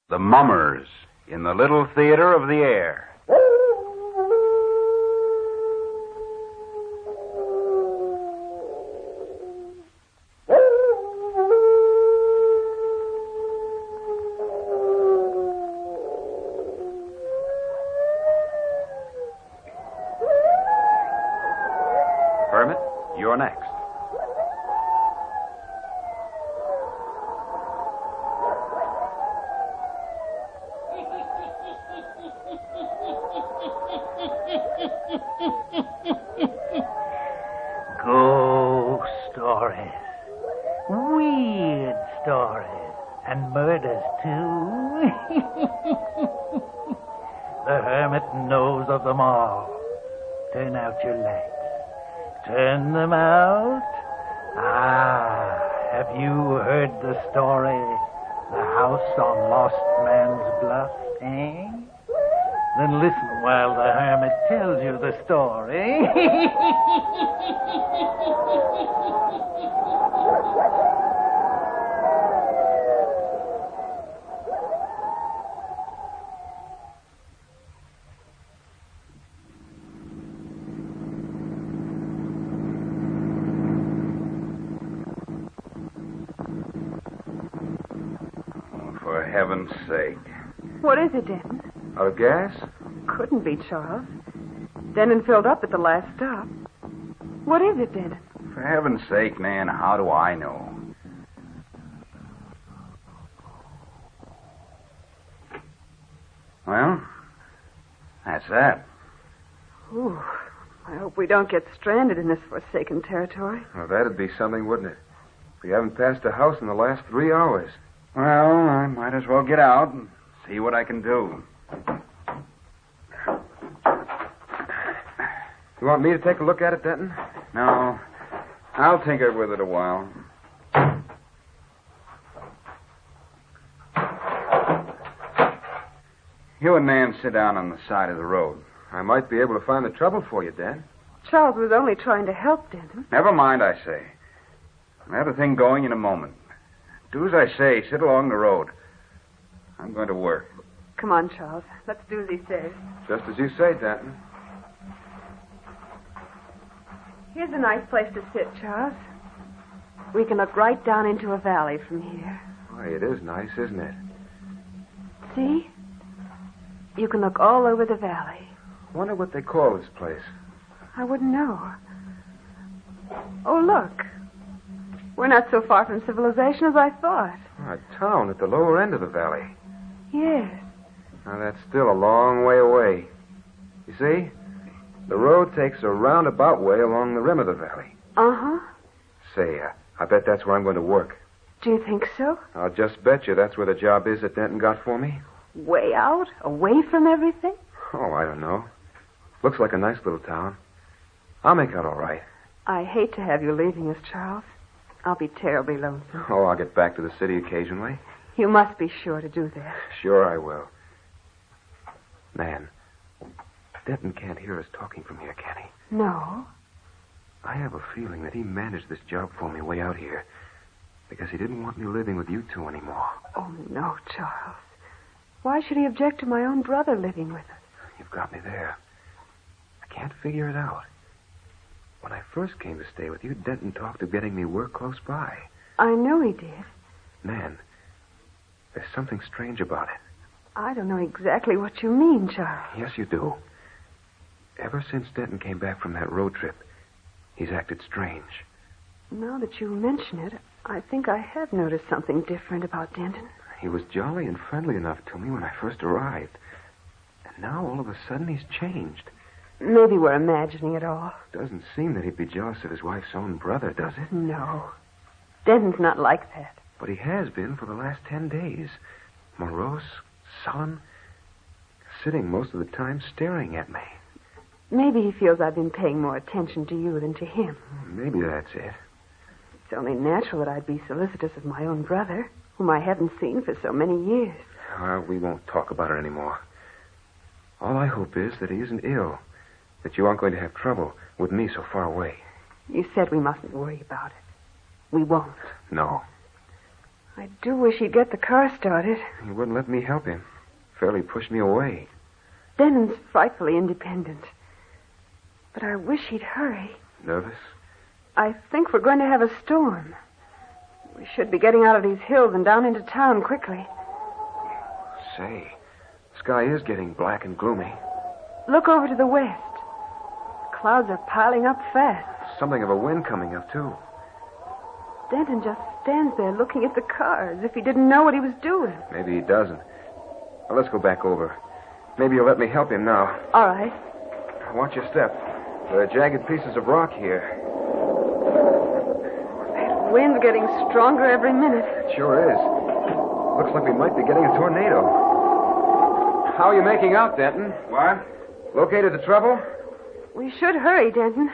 The Mummers in the Little Theater of the Air. Hermit, you're next. Ghost stories, weird stories, and murders, too. The Hermit knows of them all. Turn out your lights. Turn them out. Have you heard the story? The house on Lost Man's Bluff, eh? Then listen while the Hermit tells you the story. For heaven's sake. What is it, Denton? Out of gas? Couldn't be, Charles. Denton filled up at the last stop. What is it, Denton? For heaven's sake, Nan, how do I know? Well, that's that. Ooh, I hope we don't get stranded in this forsaken territory. Well, that'd be something, wouldn't it? We haven't passed a house in the last 3 hours. Well, I might as well get out and see what I can do. You want me to take a look at it, Denton? No, I'll tinker with it a while. You and Nan sit down on the side of the road. I might be able to find the trouble for you, Dan. Charles was only trying to help Denton. Never mind, I say. I'll have the thing going in a moment. Do as I say. Sit along the road. I'm going to work. Come on, Charles. Let's do as he says. Just as you say, Denton. Here's a nice place to sit, Charles. We can look right down into a valley from here. Why, it is nice, isn't it? See? You can look all over the valley. Wonder what they call this place. I wouldn't know. Oh, look. We're not so far from civilization as I thought. A town at the lower end of the valley. Yes. Now, that's still a long way away. You see? The road takes a roundabout way along the rim of the valley. Uh-huh. Say, I bet that's where I'm going to work. Do you think so? I'll just bet you that's where the job is that Denton got for me. Way out? Away from everything? Oh, I don't know. Looks like a nice little town. I'll make out all right. I hate to have you leaving us, Charles. I'll be terribly lonesome. Oh, I'll get back to the city occasionally. You must be sure to do that. Sure I will. Man, Denton can't hear us talking from here, can he? No. I have a feeling that he managed this job for me way out here because he didn't want me living with you two anymore. Oh, no, Charles. Why should he object to my own brother living with us? You've got me there. I can't figure it out. When I first came to stay with you, Denton talked of getting me work close by. I know he did. Man, there's something strange about it. I don't know exactly what you mean, Charles. Yes, you do. Ever since Denton came back from that road trip, he's acted strange. Now that you mention it, I think I have noticed something different about Denton. He was jolly and friendly enough to me when I first arrived. And now, all of a sudden, he's changed. Maybe we're imagining it all. Doesn't seem that he'd be jealous of his wife's own brother, does it? No. Denton's not like that. But he has been for the last 10 days. Morose, sullen, sitting most of the time staring at me. Maybe he feels I've been paying more attention to you than to him. Maybe that's it. It's only natural that I'd be solicitous of my own brother, whom I haven't seen for so many years. We won't talk about it anymore. All I hope is that he isn't ill, that you aren't going to have trouble with me so far away. You said we mustn't worry about it. We won't. No. I do wish he'd get the car started. He wouldn't let me help him. Fairly pushed me away. Denton's frightfully independent. But I wish he'd hurry. Nervous? I think we're going to have a storm. We should be getting out of these hills and down into town quickly. Say, the sky is getting black and gloomy. Look over to the west. The clouds are piling up fast. Something of a wind coming up, too. Denton just stands there looking at the car as if he didn't know what he was doing. Maybe he doesn't. Well, let's go back over. Maybe you'll let me help him now. All right. Watch your step. There are jagged pieces of rock here. That wind's getting stronger every minute. It sure is. Looks like we might be getting a tornado. How are you making out, Denton? What? Located the trouble? We should hurry, Denton.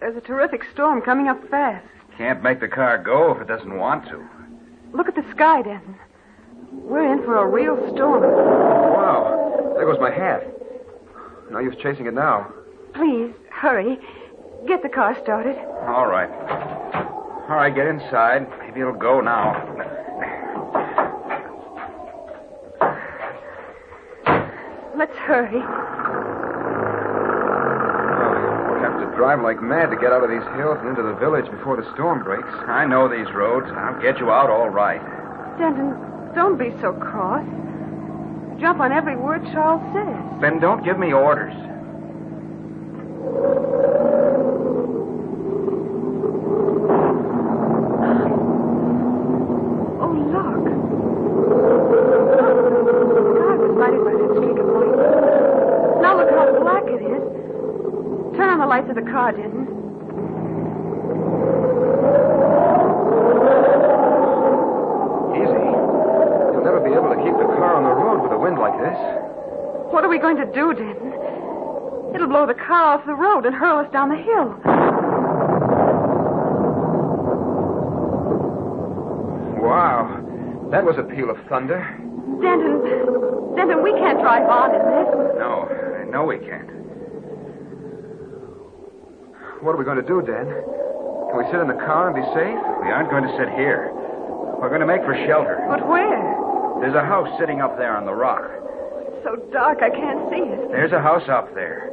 There's a terrific storm coming up fast. Can't make the car go if it doesn't want to. Look at the sky, Denton. We're in for a real storm. Wow. There goes my hat. No use chasing it now. Please, hurry. Get the car started. All right. All right, get inside. Maybe it'll go now. Let's hurry. We'll have to drive like mad to get out of these hills and into the village before the storm breaks. I know these roads. I'll get you out all right. Denton, don't be so cross. Jump on every word Charles says. Then don't give me orders. Oh, look. The sky was lighted by that streak of light. Now look how black it is. Turn on the lights of the car, Denton. Easy. You'll never be able to keep the car on the road with a wind like this. What are we going to do, Denton? It'll blow the car off the road and hurl us down the hill. Wow. That was a peal of thunder. Denton, we can't drive on in this. No, I know we can't. What are we going to do, Dan? Can we sit in the car and be safe? We aren't going to sit here. We're going to make for shelter. But where? There's a house sitting up there on the rock. It's so dark I can't see it. There's a house up there.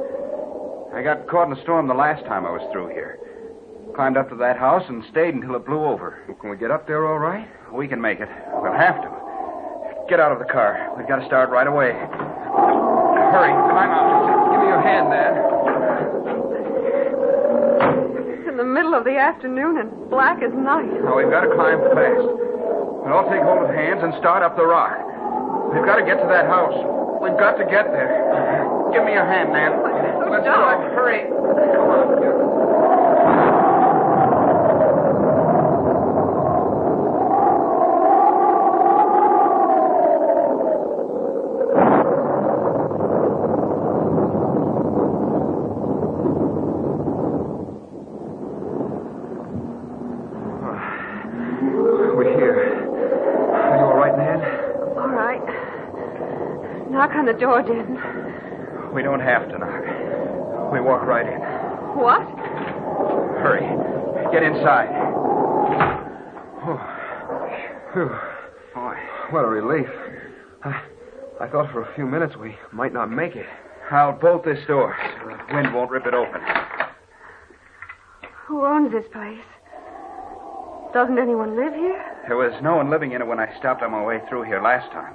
I got caught in a storm the last time I was through here. Climbed up to that house and stayed until it blew over. Well, can we get up there all right? We can make it. We'll have to. Get out of the car. We've got to start right away. Hurry, climb out. Give me your hand, Dan. It's in the middle of the afternoon and black as night. Oh, we've got to climb fast. We'll all take hold of hands and start up the rock. We've got to get to that house. We've got to get there. Give me your hand, Nan. Let's dark. go. Hurry. Come on. Knock on the door, Denton. We don't have to knock. We walk right in. What? Hurry. Get inside. Oh. Whew. Boy, what a relief. I thought for a few minutes we might not make it. I'll bolt this door so the wind won't rip it open. Who owns this place? Doesn't anyone live here? There was no one living in it when I stopped on my way through here last time.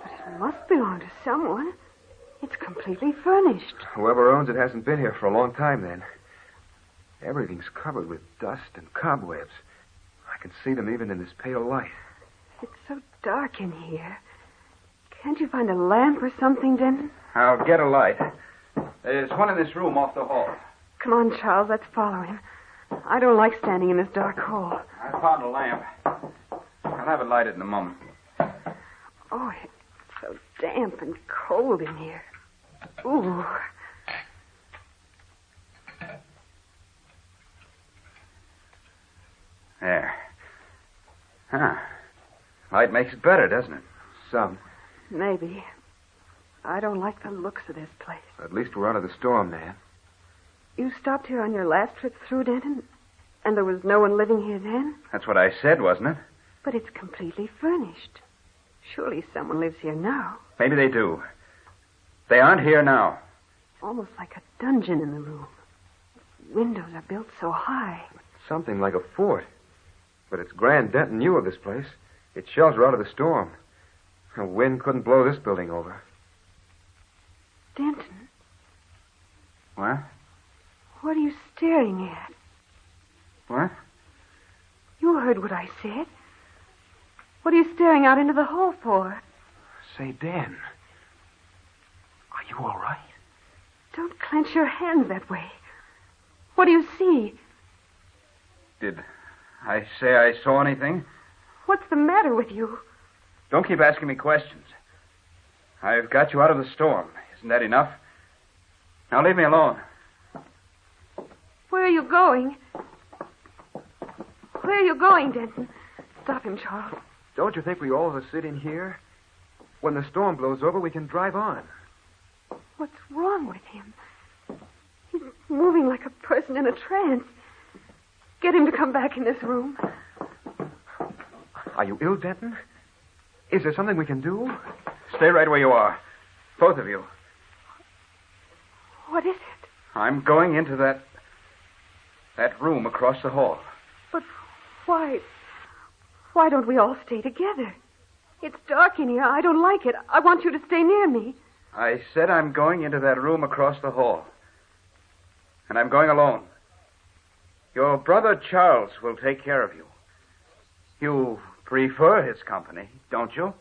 It must belong to someone. It's completely furnished. Whoever owns it hasn't been here for a long time, then. Everything's covered with dust and cobwebs. I can see them even in this pale light. It's so dark in here. Can't you find a lamp or something, Denton? I'll get a light. There's one in this room off the hall. Come on, Charles. Let's follow him. I don't like standing in this dark hall. I found a lamp. I'll have it lighted in a moment. Oh, it's so damp and cold in here. Ooh. There. Huh. Light makes it better, doesn't it? Some. Maybe. I don't like the looks of this place. At least we're out of the storm, man. You stopped here on your last trip through, Denton? And there was no one living here then? That's what I said, wasn't it? But it's completely furnished. Surely someone lives here now. Maybe they do. They aren't here now. Almost like a dungeon in the room. Windows are built so high. Something like a fort. But it's grand Denton knew of this place. It's shelter out of the storm. The wind couldn't blow this building over. Denton, What? what are you staring at? What? You heard what I said. What are you staring out into the hall for? Say, Dan, are you all right? Don't clench your hands that way. What do you see? Did I say I saw anything? What's the matter with you? Don't keep asking me questions. I've got you out of the storm. Isn't that enough? Now leave me alone. Where are you going? Where are you going, Denton? Stop him, Charles. Don't you think we all of us sit in here? When the storm blows over, we can drive on. What's wrong with him? He's moving like a person in a trance. Get him to come back in this room. Are you ill, Denton? Is there something we can do? Stay right where you are. Both of you. What is it? I'm going into that room across the hall. But why? Why don't we all stay together? It's dark in here. I don't like it. I want you to stay near me. I said I'm going into that room across the hall. And I'm going alone. Your brother Charles will take care of you. You prefer his company, don't you?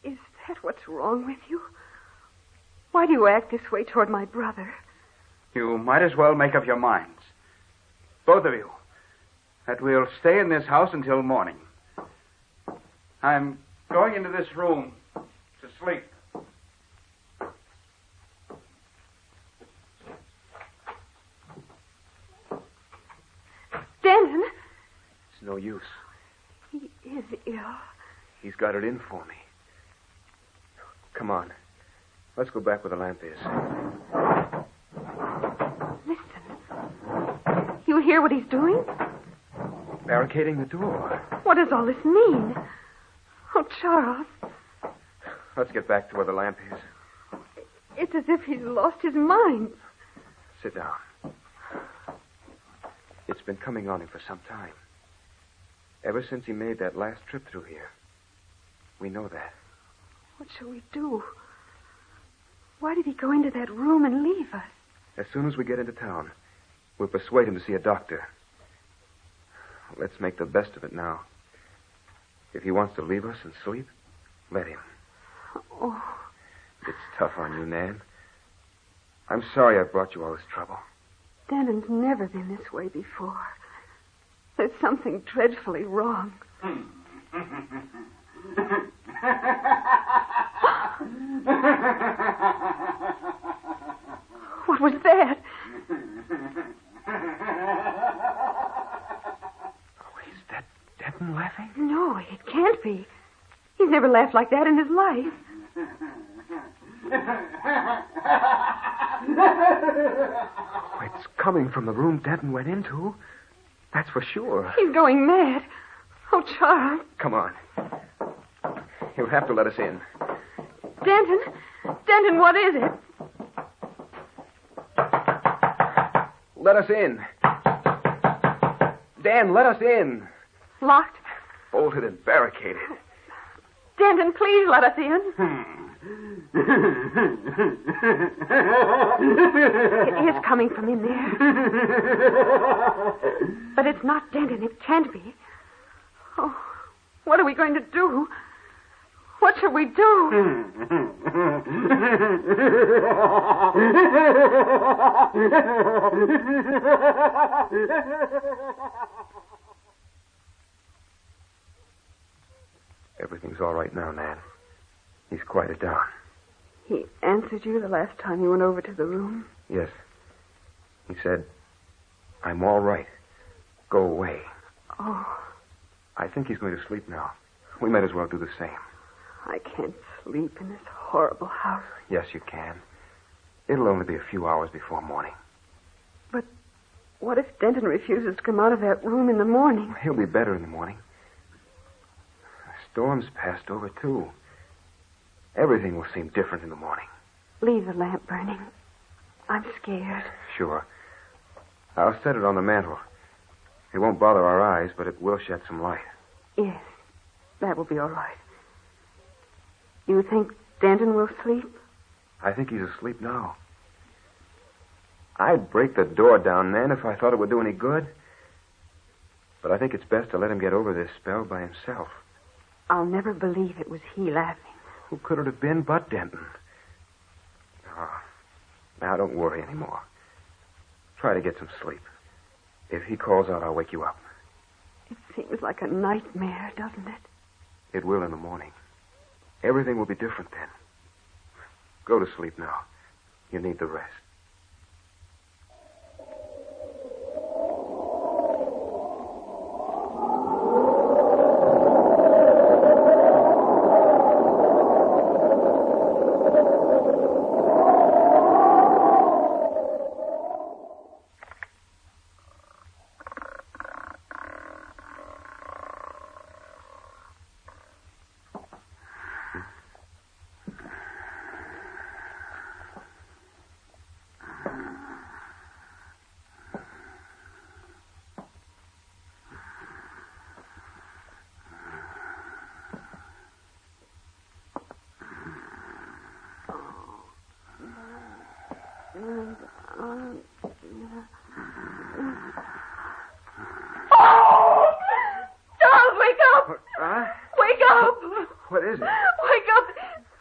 Is that what's wrong with you? Why do you act this way toward my brother? You might as well make up your minds. Both of you. That we'll stay in this house until morning. I'm going into this room to sleep. Denton! It's no use. He is ill. He's got it in for me. Come on. Let's go back where the lamp is. Listen. You hear what he's doing? Barricading the door. What does all this mean? Oh, Charles. Let's get back to where the lamp is. It's as if he's lost his mind. Sit down. It's been coming on him for some time. Ever since he made that last trip through here. We know that. What shall we do? Why did he go into that room and leave us? As soon as we get into town, we'll persuade him to see a doctor. Let's make the best of it now. If he wants to leave us and sleep, let him. Oh, It's tough on you, Nan. I'm sorry I brought you all this trouble. Denton's never been this way before. There's something dreadfully wrong. What was that? Is that Denton laughing? No, it can't be. He's never laughed like that in his life. Oh, it's coming from the room Denton went into. That's for sure. He's going mad. Oh, Charles. Come on. You'll have to let us in. Denton? Denton, what is it? Let us in. Dan, let us in. Locked? Bolted and barricaded. Denton, please let us in. It is coming from in there. But it's not Denton. It can't be. Oh, what are we going to do? What shall we do? Everything's all right now, Nan. He's quieted down. He answered you the last time you went over to the room? Yes. He said, I'm all right. Go away. Oh, I think he's going to sleep now. We might as well do the same. I can't sleep in this horrible house. Yes, you can. It'll only be a few hours before morning. But what if Denton refuses to come out of that room in the morning? He'll be better in the morning. storm's passed over, too. Everything will seem different in the morning. Leave the lamp burning. I'm scared. Sure. I'll set it on the mantel. It won't bother our eyes, but it will shed some light. Yes, that will be all right. You think Denton will sleep? I think he's asleep now. I'd break the door down then if I thought it would do any good. But I think it's best to let him get over this spell by himself. I'll never believe it was he laughing. Who could it have been but Denton? Oh, now don't worry anymore. Try to get some sleep. If he calls out, I'll wake you up. It seems like a nightmare, doesn't it? It will in the morning. Everything will be different then. Go to sleep now. You need the rest. Oh! Charles, wake up! Huh? Wake up! What is it? Wake up!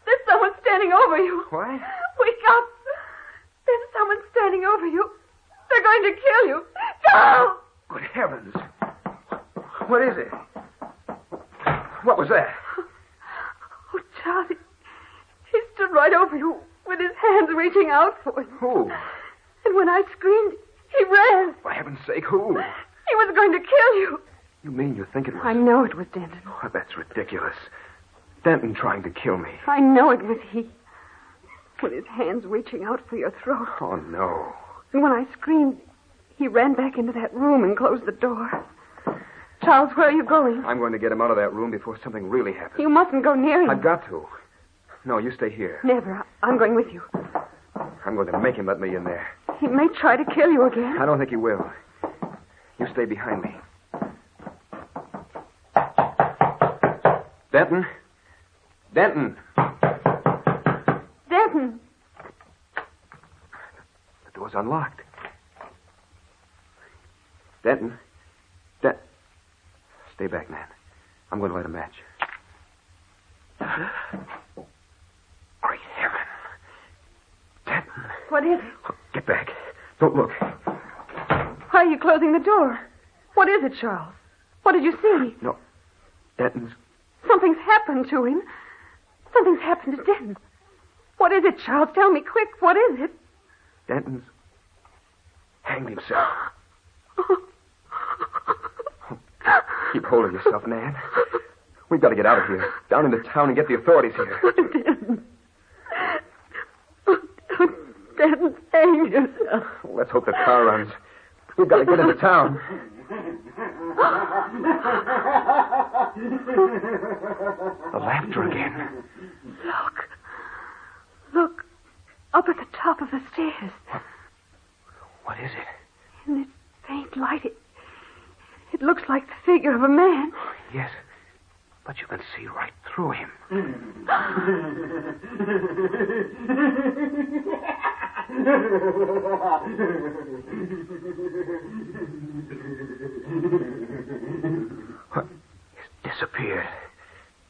There's someone standing over you. What? Wake up! There's someone standing over you. They're going to kill you. Charles! Good heavens. What is it? What was that? Oh, Charles, he stood right over you with his hands reaching out for you. Who? And when I screamed, he ran. For heaven's sake, who? He was going to kill you. You mean you think it was... I know it was Denton. Oh, that's ridiculous. Denton trying to kill me. I know it was he. With his hands reaching out for your throat. Oh, no. And when I screamed, he ran back into that room and closed the door. Charles, where are you going? I'm going to get him out of that room before something really happens. You mustn't go near him. I've got to. No, you stay here. Never. I'm going with you. I'm going to make him let me in there. He may try to kill you again. I don't think he will. You stay behind me. Denton? Denton! Denton! The door's unlocked. Denton? Stay back, Nan. I'm going to light a match. Great heaven. Denton. What is it? Get back. Don't look. Why are you closing the door? What is it, Charles? What did you see? No. Denton's... Something's happened to him. Something's happened to Denton. What is it, Charles? Tell me quick. What is it? Denton's hanged himself. Keep hold of yourself, Nan. We've got to get out of here. Down into town and get the authorities here. Denton. Denton, hang yourself. Let's hope the car runs. We've got to get into town. The laughter again. Look. Up at the top of the stairs. What is it? In this faint light, it looks like the figure of a man. Yes, but you can see right through him. What? He's disappeared.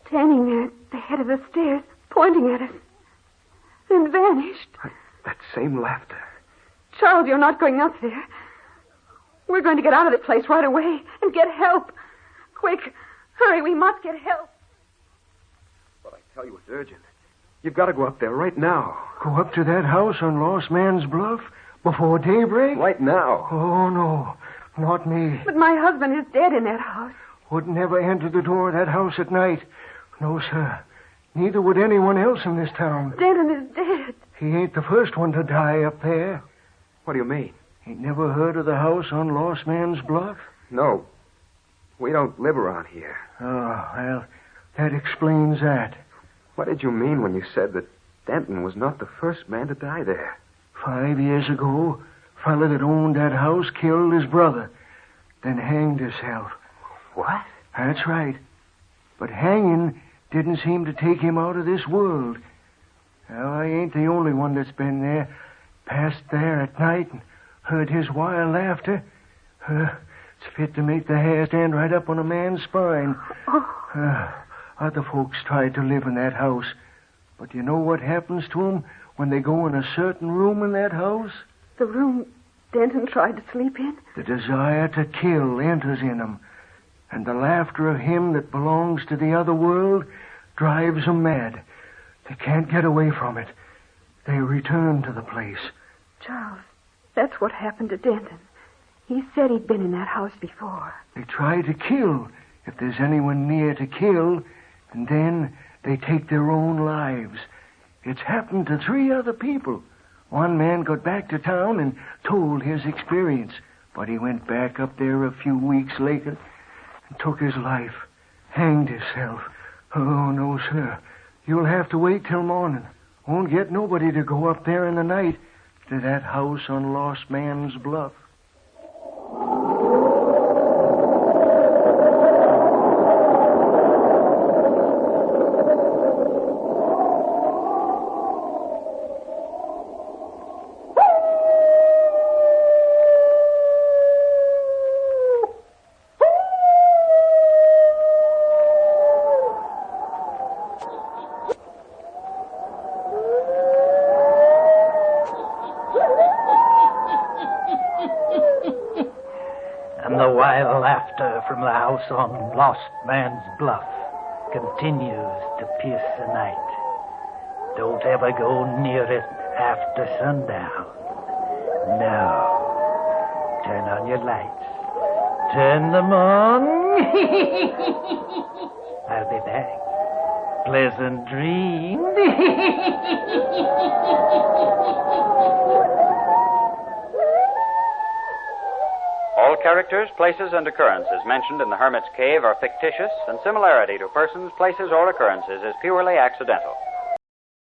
Standing there at the head of the stairs, pointing at us. Then vanished. That same laughter. Charles, you're not going up there. We're going to get out of the place right away and get help. Quick, hurry, we must get help. But I tell you, it's urgent. You've got to go up there right now. Go up to that house on Lost Man's Bluff before daybreak? Right now. Oh, no. Not me. But my husband is dead in that house. Would never enter the door of that house at night. No, sir. Neither would anyone else in this town. Denton is dead. He ain't the first one to die up there. What do you mean? Ain't never heard of the house on Lost Man's Bluff? No. We don't live around here. Oh, well, That explains that. What did you mean when you said that Denton was not the first man to die there? 5 years ago, a fella that owned that house killed his brother, then hanged himself. What? That's right. But hanging didn't seem to take him out of this world. Now, I ain't the only one that's been there. Passed there at night and heard his wild laughter. It's fit to make the hair stand right up on a man's spine. Other folks tried to live in that house. But you know what happens to them when they go in a certain room in that house? The room Denton tried to sleep in? The desire to kill enters in them. And the laughter of him that belongs to the other world drives them mad. They can't get away from it. They return to the place. Charles, that's what happened to Denton. He said he'd been in that house before. They try to kill if there's anyone near to kill, and then they take their own lives. It's happened to 3 other people. One man got back to town and told his experience, but he went back up there a few weeks later and took his life, hanged himself. Oh, no, sir. You'll have to wait till morning. Won't get nobody to go up there in the night to that house on Lost Man's Bluff. And the wild laughter from the house on Lost Man's Bluff continues to pierce the night. Don't ever go near it after sundown. No. Turn on your lights. Turn them on. I'll be back. Pleasant dreams. All characters, places, and occurrences mentioned in the Hermit's Cave are fictitious, and similarity to persons, places, or occurrences is purely accidental.